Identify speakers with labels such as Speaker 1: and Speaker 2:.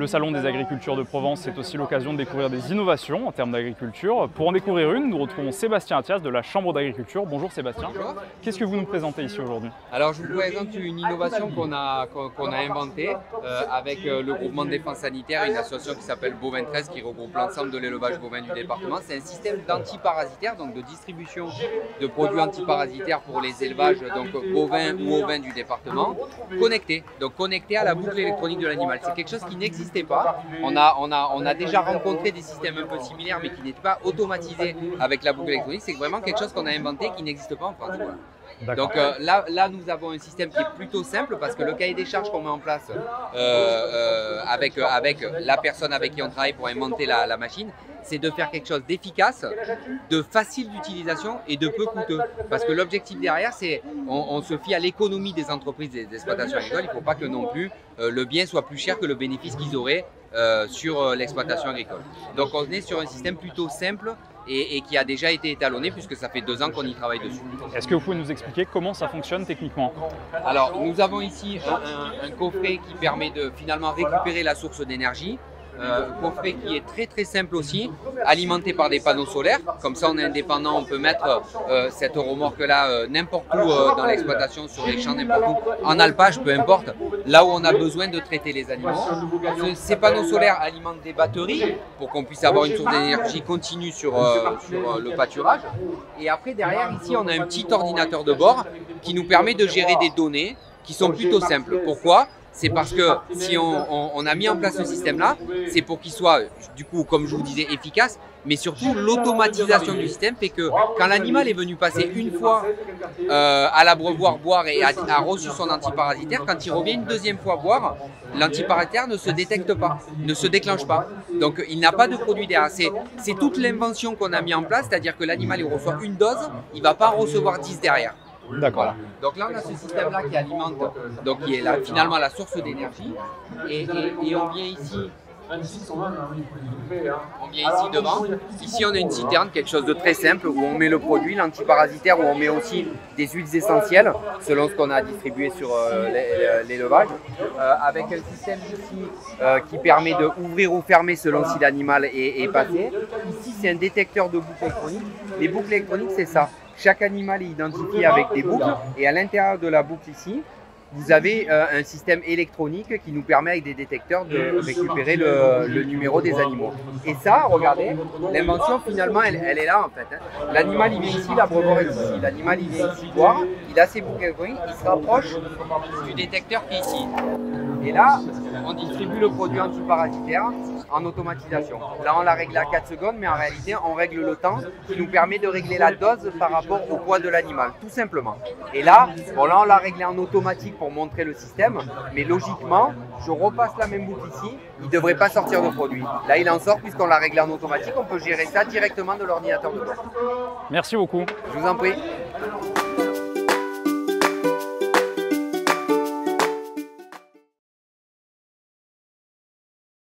Speaker 1: Le Salon des Agricultures de Provence, c'est aussi l'occasion de découvrir des innovations en termes d'agriculture. Pour en découvrir une, nous retrouvons Sébastien Attias de la Chambre d'Agriculture. Bonjour Sébastien.
Speaker 2: Bonjour.
Speaker 1: Qu'est-ce que vous nous présentez ici aujourd'hui?
Speaker 2: Alors je vous présente une innovation qu'on a inventée avec le groupement de défense sanitaire, une association qui s'appelle Bovin 13 qui regroupe l'ensemble de l'élevage bovin du département. C'est un système d'antiparasitaire, donc de distribution de produits antiparasitaires pour les élevages donc bovins ou ovins du département, connecté à la boucle électronique de l'animal. C'est quelque chose qui n'existait pas. On a déjà rencontré des systèmes un peu similaires mais qui n'étaient pas automatisés avec la boucle électronique. C'est vraiment quelque chose qu'on a inventé qui n'existe pas en France. Donc là, nous avons un système qui est plutôt simple parce que le cahier des charges qu'on met en place avec la personne avec qui on travaille pour inventer la machine, c'est de faire quelque chose d'efficace, de facile d'utilisation et de peu coûteux. Parce que l'objectif derrière, c'est on se fie à l'économie des entreprises et des exploitations agricoles. Il ne faut pas que non plus le bien soit plus cher que le bénéfice qu'ils auraient sur l'exploitation agricole. Donc on est sur un système plutôt simple et qui a déjà été étalonné puisque ça fait 2 ans qu'on y travaille dessus.
Speaker 1: Est-ce que vous pouvez nous expliquer comment ça fonctionne techniquement?
Speaker 2: Alors nous avons ici un coffret qui permet de finalement récupérer la source d'énergie. Coffret qui est très simple aussi, alimenté par des panneaux solaires. Comme ça on est indépendant, on peut mettre cette remorque là n'importe où dans l'exploitation, sur les champs, n'importe où, en alpage, peu importe, là où on a besoin de traiter les animaux. Ces panneaux solaires alimentent des batteries pour qu'on puisse avoir une source d'énergie continue sur le pâturage. Et après derrière ici on a un petit ordinateur de bord qui nous permet de gérer des données qui sont plutôt simples. Pourquoi ? C'est parce que si on a mis en place ce système-là, c'est pour qu'il soit, du coup, comme je vous disais, efficace, mais surtout l'automatisation du système fait que quand l'animal est venu passer une fois à l'abreuvoir boire et a reçu son antiparasitaire, quand il revient une deuxième fois boire, l'antiparasitaire ne se détecte pas, ne se déclenche pas. Donc il n'a pas de produit derrière. C'est toute l'invention qu'on a mis en place, c'est-à-dire que l'animal il reçoit une dose, il ne va pas en recevoir 10 derrière.
Speaker 1: D'accord.
Speaker 2: Voilà. Donc là on a ce système là qui alimente, donc qui est là, finalement la source d'énergie et on vient ici. On vient ici devant. Ici on a une citerne, quelque chose de très simple où on met le produit, l'antiparasitaire, où on met aussi des huiles essentielles selon ce qu'on a distribué sur l'élevage, avec un système ici qui permet de ouvrir ou fermer selon si l'animal est passé. Ici c'est un détecteur de boucles électroniques. Les boucles électroniques c'est ça. Chaque animal est identifié avec des boucles et à l'intérieur de la boucle ici, vous avez un système électronique qui nous permet avec des détecteurs de récupérer le numéro des animaux. Et ça, regardez, l'invention finalement elle est là en fait. L'animal il vient ici, l'abreuvoir est ici, l'animal il vient ici boire, il a ses boucles électroniques, il se rapproche du détecteur qui est ici. Et là, on distribue le produit antiparasitaire en automatisation. Là, on la règle à 4 secondes, mais en réalité, on règle le temps qui nous permet de régler la dose par rapport au poids de l'animal, tout simplement. Et là, bon, là, on l'a réglé en automatique pour montrer le système, mais logiquement, je repasse la même boucle ici, il ne devrait pas sortir de produit. Là, il en sort puisqu'on l'a réglé en automatique, on peut gérer ça directement de l'ordinateur de bord.
Speaker 1: Merci beaucoup.
Speaker 2: Je vous en prie.